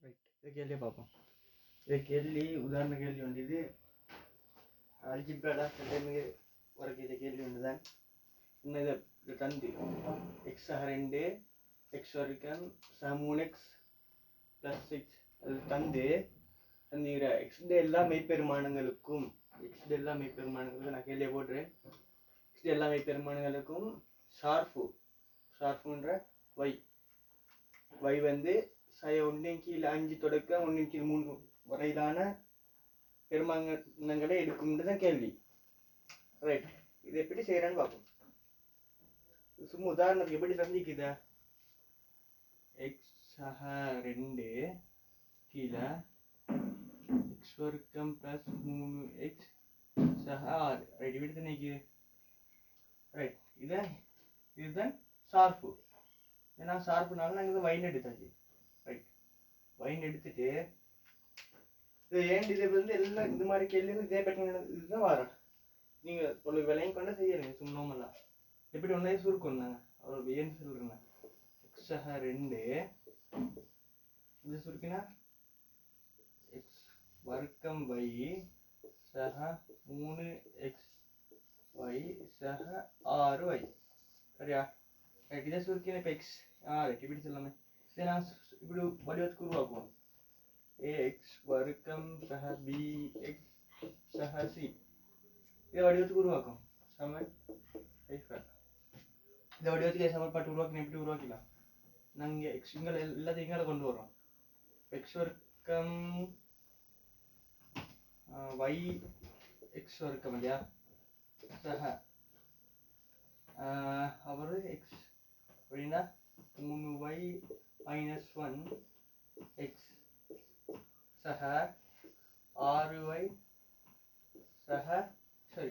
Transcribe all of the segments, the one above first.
Right, இதை கேள்வியே பார்ப்போம். இதை கேள்வி உதாரண கேள்வி வேண்டியது அல்ஜிப்ராடா டைமுக்கு வரைக்கும் இதை கேள்வி ஒன்று தான். இன்னும் இதை தந்து எக்ஸ் 2 எக்ஸ் வரைக்கும் 3x + 6 அது தந்து தந்துகிற எக்ஸ்ட எல்லா மெய்ப்பெருமானங்களுக்கும் நான் கேள்வியை போடுறேன். எக்ஸ்ட எல்லா மெய்ப்பெருமானங்களுக்கும் ஷார்ஃபுன்ற y வந்து 1/5 தொடக்கம் 1/3 வரையிலான பெருமானங்களை எடுக்கும்னு தான் கேள்வி. ரைட், இதை எப்படி செய்யறான்னு பார்ப்போம். சும்மா உதாரணத்துக்கு எப்படி சந்திக்குதா, எக்ஸ் 2 கீழே எக்ஸ் வர்க்கம் + 3x 6. ரைட், இப்படி தான் நிற்குது. ரைட், இதுதான் ஷார்ப்பு. ஏன்னா ஷார்ப்புனால நாங்கள் இதை வைன் எடுத்தாச்சு. ரைட், வைன் எடுத்துட்டு இது ஏன் இதை வந்து எல்லாம் இந்த மாதிரி கேள்வி இதே பேட்டர்ன் இதுதான் வரும். நீங்கள் ஒரு விலையும் கொண்டு செய்யறீங்க சும்மா நார்மலாக. எப்படி ஒன்றே சுருக்கம் நாங்கள் அவ்வளோ ஏன்னு சொல்கிறேங்க. எக்ஸ் 2 இது சுருக்கினா எக்ஸ் வர்க்கம் y 3x y 6y. சரியா? இதை சுருக்கினா இப்போ எக்ஸ் இப்படி சொல்லாமே. இதை நான் இப்படி வடிவத்துக்கு உருவாக்குவோம். ஏஎக்ஸ் வர்க்கம் bx c. இதை வடிவத்துக்கு உருவாக்கும் சமன் இந்த வடிவத்துக்கு சமன்பாட்டு உருவாக்கினா எப்படி உருவாக்கலாம்? நாங்கள் எக்ஸ் எல்லாத்தையும் இங்கே கொண்டு வரோம். எக்ஸ் வர்க்கம் y எக்ஸ் வர்க்கம் இல்லையா அவர் எக்ஸ் அப்படின்னா 3y - 1 எக்ஸ் 6y 2 6y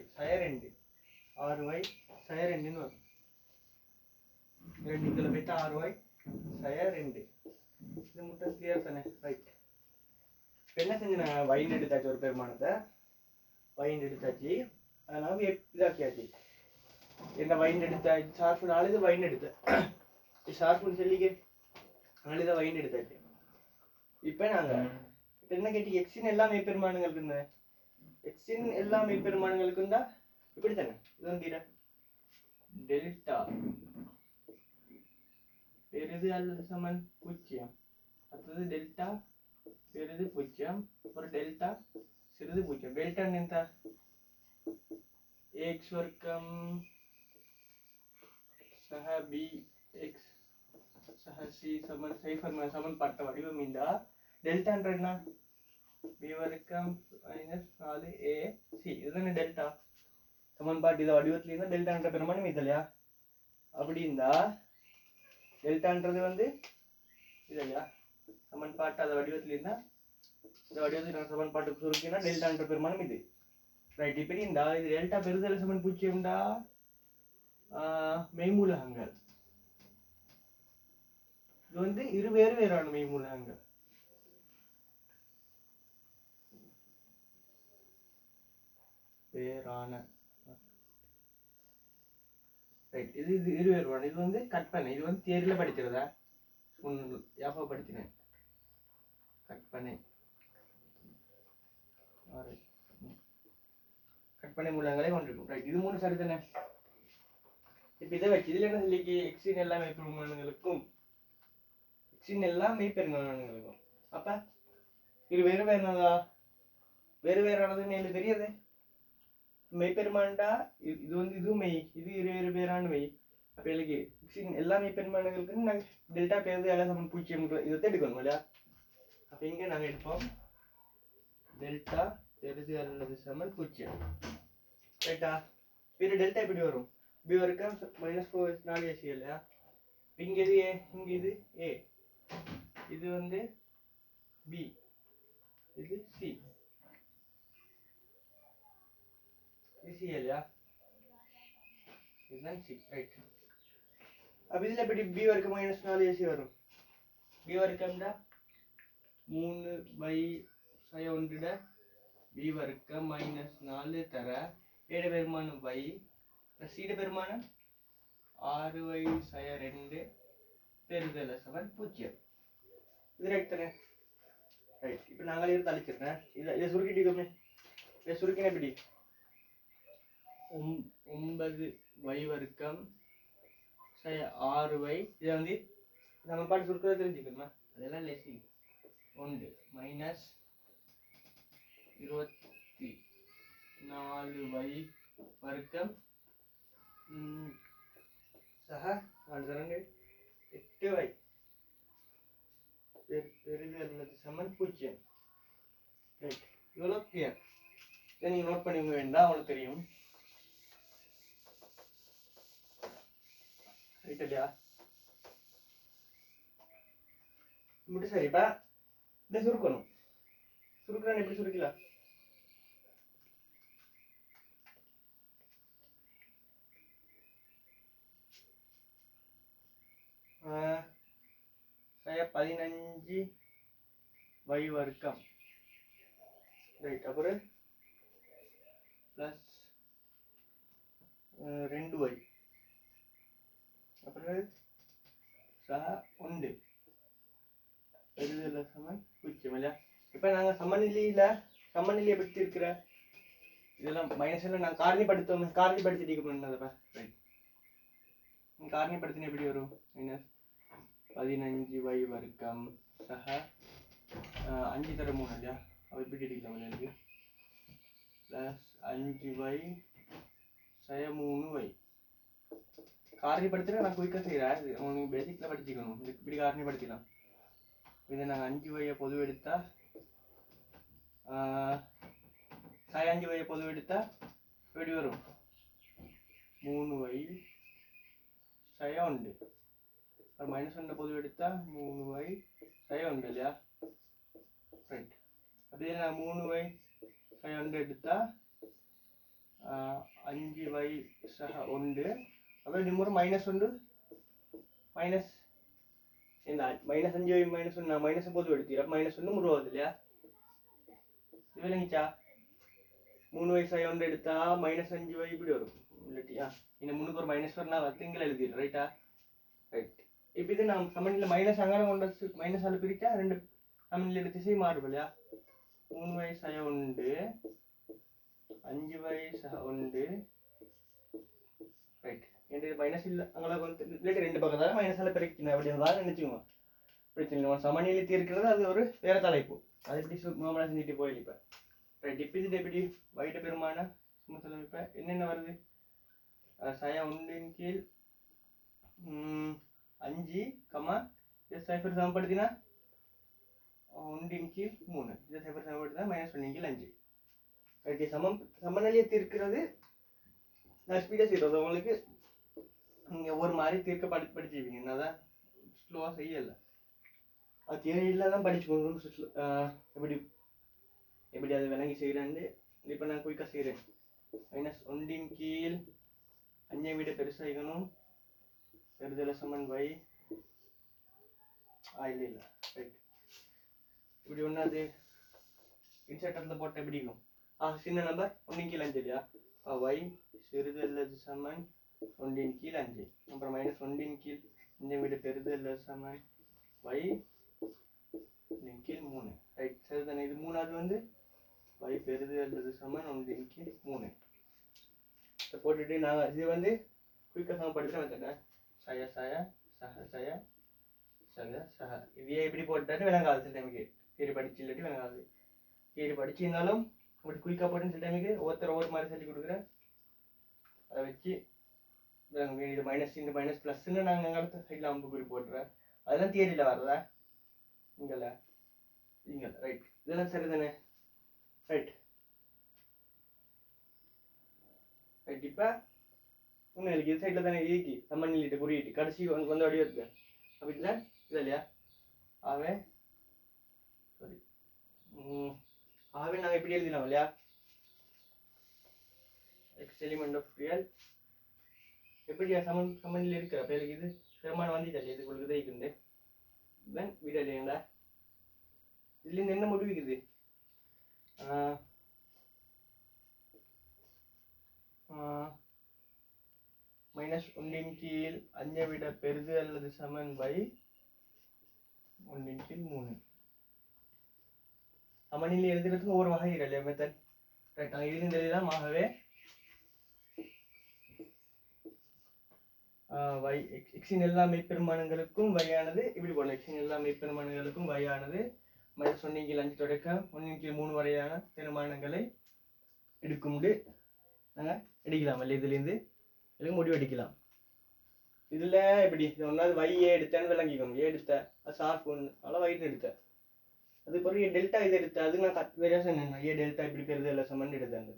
2 வரும். 2 இதில் போயிட்டு 6y 2. இது மட்டும் கிளியர் தானே? ரைட், இப்போ என்ன செஞ்சு நான் வைன் எடுத்தாச்சு, ஒரு பெருமானத்தை வைன் எடுத்தாச்சு. அதனால இதாக்கியாச்சு. என்ன வைன் எடுத்தாச்சு ஷார்ப்பு 4 இது வைன் எடுத்தேன் ஷார்ப்புன்னு சொல்லிக்க 4 இதை வைன் எடுத்தாச்சு. இப்போ நாங்கள் என்ன கேட்டு எக்ஸின் எல்லா மெய்ப்பெருமானங்களுக்கு இருந்தேன். எக்ஸின் எல்லா மெய்ப்பெருமானங்களுக்கு இருந்தா இப்படி தானே? இது வந்து டெல்டா பெரிது அல்லது சமன் 0. அடுத்தது டெல்டா பெரிது 0, ஒரு டெல்டா சிறிது 0. டெல்டா ఎంత? ax வர்க்கம் bx c சமன் சமன்பாட்டு வடிவம் இந்த டெல்டான்ற என்ன? b வர்க்கம் - 4ac. இதுதானே டெல்டா சமன்பாட்டு. இதை வடிவத்துல இருந்தா டெல்டான்ற பெருமானம் இது இல்லையா? அப்படி இருந்தா டெல்டான்றது வந்து இது இல்லையா சமன்பாட்டு. அதை வடிவத்துல இருந்தா இந்த வடிவத்தில் சமன்பாட்டுக்கு சுருக்கினா டெல்டான்ற பெருமானம் இது. ரைட், இப்படி இருந்தா இது டெல்டா பெருதல் சமன் 0ண்டா மெய்மூலகங்கள். இது வந்து இரு வேறான மெய்மூலகங்கள். ரைட், இது இரு வேறுபாடு. இது வந்து கற்பனை. இது வந்து தேர்ல படிக்கிறதா ஞாபகப்படுத்தினேன். கற்பனை மூலங்களை கொண்டிருக்கும். ரைட், இது 3 சரி தானே? இப்போ இதை வச்சு இதில் என்ன சொல்லிக்கு எக்ஸின் எல்லா மெய்ப்பெருமானங்களுக்கும் அப்ப இது வேறுவேறானதுன்னு எனக்கு தெரியாது. மெய்ப்பெருமான்டா இது வந்து இது மெய், இது வேறான மெய். அப்போ எனக்கு எக்ஸின் எல்லா மெய்ப்பெருமானங்களுக்கும் நாங்கள் டெல்டா பெருது எல்லா சமன் 0 இதை எடுக்கணும் இல்லையா? அப்போ இங்கே நாங்கள் எடுப்போம் டெல்டா பெருது அல்லது சமன் 0. ரைட்டா? பிற டெல்டா எப்படி வரும்? b வர்க்கம் -4ac இல்லையா? இங்க இது a, இங்க இது a, இது வந்து b, இது c, இது c இல்லையா? இதுதான் c. ரைட், அப்ப இதுல எப்படி b வர்க்கம் -4ac வரும்? b வர்க்கம்டா 3/1 b வர்க்கம் -4 தர a பெருமானம் y c பெருமானம் 6y 2 பெருதல் சமன் 0. இது ரைட் தானே? ரைட். இப்போ நாங்கள் இதை தளிச்சிடுறேன். இதை சுருக்கிட்டு இதை சுருக்கின எப்படி 9y வர்க்கம் 6y. இதை வந்து நம்ம பாட்டு சுருக்கிறத தெரிஞ்சுக்கணுமா? அதெல்லாம் லெசி 1 மைனஸ் 24y வர்க்கம் சக 8y பெருதல் சமன் 0. ரைட். இவ்வளோ கிளியர். இதை நீங்கள் நோட் பண்ணிக்க வேண்டாம், அவங்களுக்கு தெரியும். ரைட் இல்லையா? இப்படி சரிப்பா. இதை சுருக்கணும். சுருக்குறான் எப்படி சுருக்கலாம்? saya 15y வர்க்கம். ரைட். அப்புறம் ப்ளஸ் 2y. அப்புறம் சக 1 பெருதல் சமன் 0 இல்லையா? இப்போ நாங்கள் சமநிலை எப்படி இருக்கிற இதெல்லாம் மைனஸ் எல்லாம் நாங்கள் காரணிப்படுத்திட்டு பண்ணதப்பா. ரைட். காரணிப்படுத்தின எப்படி வரும்? மைனஸ் 15y வர்க்கம் சக 5 தர 3 இல்லையா? அப்போ எப்படி எடுக்கலாம்? எனக்கு ப்ளஸ் 5y சய 3y. காரணிப்படுத்துகிற நான் குயிக்காக செய்கிறேன். உங்களுக்கு பேசிக்கில் படிச்சுக்கணும். இப்படி காரணிப்படுத்திக்கலாம். இதை நாங்கள் 5y பொது எடுத்தா சய 5y பொது எடுத்தா எப்படி வரும்? 3y சய 1. மைனஸ் 1 பொது எடுத்தா 3y சய 1 இல்லையா? ரைட். அப்படியே நான் 3y சய 1 எடுத்தா 5y சக 1. அப்புறம் இந்த முறை மைனஸ் 1 மைனஸ் என்ன மைனஸ் 5y மைனஸ் 1 நான் மைனஸ் பொது எடுத்தீங்க. மைனஸ் 1 முருவாது இல்லையா? இது விளங்கிச்சா? 3y சய 1 எடுத்தா மைனஸ் 5y இப்படி வரும் இல்லட்டியா? இந்த 3க்கு ஒரு மைனஸ் வரும். நான் திங்களை எழுதிடுறேன். ரைட்டா? ரைட். இப்போ இது நான் சமநிலை மைனஸ் அங்கே கொண்டு மைனஸ் ஆள் பிரித்தா 2 சமநிலை திசை மாறும் இல்லையா? 3y சய 1 5y சக 1. ரைட். என் மைனஸ் இல்லை அங்கே வந்து இல்லாட்டி 2 பக்கத்தால் மைனஸால் பிரிக்கணும். அப்படி இருந்தாலும் நினச்சிக்கோங்க. பிரச்சனை சமநிலை தீர்க்கிறது அது ஒரு வேற தலைப்பு. அது எப்படி சும்மா செஞ்சுட்டு போயிருப்பேன். ரைட். இப்போ இது எப்படி வைட்ட பெருமான சும்மா சொல்லுங்க. இப்போ என்னென்ன வருது? சய 1 கீழ் 5 இதை சைஃபர் சமப்படுத்தினா 1 கீழ் 3. இதை சைஃபர் சமப்படுத்தினா மைனஸ் 1 கீழ் 5. ரைட். சமநிலையை தீர்க்கிறது நான் ஸ்பீடாக செய்கிறது. உங்களுக்கு நீங்கள் ஒரு மாதிரி தீர்க்க படிச்சுப்பீங்க. என்னதான் ஸ்லோவாக செய்யலை. அது தியரியில் தான் படிச்சுக்கணும். எப்படி அதை விளங்கி செய்கிறேன்னு இப்போ நான் குயிக்காக செய்கிறேன். மைனஸ் 1 கீழ் 5 விட பெருசாகணும். பெருதல் சமன் y. இல்லை. ரைட். இப்படி ஒன்றாது இன்செக்டரில் போட்டால் எப்படி இருக்கும்? சின்ன நம்பர் 1 கீழ் 5 இல்லையா? y சிறுதல் சமன் 1 கீழ் 5. அப்புறம் மைனஸ் 1 கீழ் 5 விட பெருதல் சமன் y 1 கீழ் 3. ரைட். சரிதானே? இது மூணாவது வந்து y பெருதல் சமன் 1 கீழ் 3. இதை போட்டுட்டு நாங்கள் இது வந்து குயிக்காக சமப்படுத்துகிற வந்துட்டேன். சய சய சக சய சக சக. இதையே எப்படி போட்டாட்டு விளங்காது. சில டைமுக்கு தேடி படிச்சு இல்லாட்டி விளங்காது. தேடி படிச்சிருந்தாலும் அப்படி குயிக்காக போட்டுன்னு சில டைமுக்கு ஒவ்வொரு மாதிரி சொல்லி கொடுக்குறேன். அதை வச்சு இது மைனஸ் இந்த மைனஸ் ப்ளஸ்ன்னு நாங்கள் அடுத்த சைடில் அம்பு குறி போட்டுறேன். அதெல்லாம் தியரியில் வரல. இங்கே ரைட். இதெல்லாம் சரி தானே? ரைட். ரைட். இப்போ உங்களுக்கு இது சைடில் தானே இருக்கு சமநிலையிட்ட குறியிட்டு கடைசி வந்த வடிவம் இருக்கு. அப்போ இதில் இது இல்லையா? ஆகவே சாரி ஆகவே நாங்கள் எப்படி எழுதினோம் இல்லையா? எக்ஸ் எலிமெண்ட் ஆஃப் ரியல் எப்படி சமநிலை இருக்கிற அப்போ எனக்கு இது பெருமானம் வந்துச்சு இல்லையா? இது உங்களுக்கு இருக்குது. தென் வீடு இல்லைங்களா? இதுலேருந்து என்ன முடிவுக்குது? மைனஸ் 1 கீழ் 5 விட பெரிது அல்லது சமன் y 1 கீழ் 3. சமநிலை எழுதுறதுக்கு ஒவ்வொரு வகை இல்லையா மெத்தட். ரைட், நாங்கள் இருந்து எழுதலாம். ஆகவே எக்ஸின் எல்லா மெய்ப்பெருமானங்களுக்கும் வகையானது இப்படி போடலாம். எக்ஸின் எல்லா மெய்ப்பெருமானங்களுக்கும் வகையானது சொன்னீங்க 5 தொடக்கம் 1/3 வரையான பெருமானங்களை எடுக்கும்னு நாங்கள் எடுக்கலாம். இல்லை இதுலேருந்து இதுக்கு முடிவு எடுக்கலாம். இதில் எப்படி ஒன்றாவது வையை எடுத்தேன்னு விளங்கிக்கணும். எடுத்த அது சார்பு ஒன்று அதெல்லாம் வயிற்று எடுத்தேன். அதுக்கு பிறகு டெல்டா இது எடுத்தேன். அது நான் வேறு சொன்னேன். டெல்டா இப்படி இருக்கிறது இல்லை சமன் எடுத்தேன்.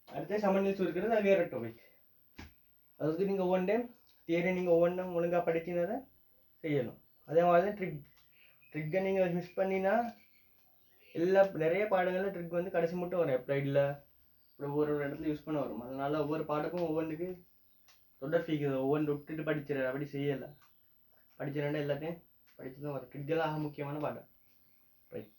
அடுத்த சமநிலை சுருக்கிறது அது வேறு டாபிக். அதுக்கு நீங்கள் ஒவ்வொரு டைம் தியரி நீங்கள் ஒவ்வொன்றும் ஒழுங்காக படிச்சினா செய்யணும். அதே மாதிரி தான் ட்ரிக்கை நீங்கள் மிஸ் பண்ணினா நிறைய பாடங்களில் ட்ரிக் வந்து கடைசி மட்டும் வரும். அப்ளைடில் ஒவ்வொரு இடத்துல யூஸ் பண்ண வரும். அதனால ஒவ்வொரு பாடமும் ஒவ்வொன்றுக்கு தொடர் ஃபீக்குது. ஒவ்வொன்று விட்டுட்டு படிச்சிடற அப்படி செய்யலை. படிச்சிடறா எல்லாத்தையும் படிச்சு தான் வரும். ட்ரிக்கெல்லாம் முக்கியமான பாடம். ரைட்.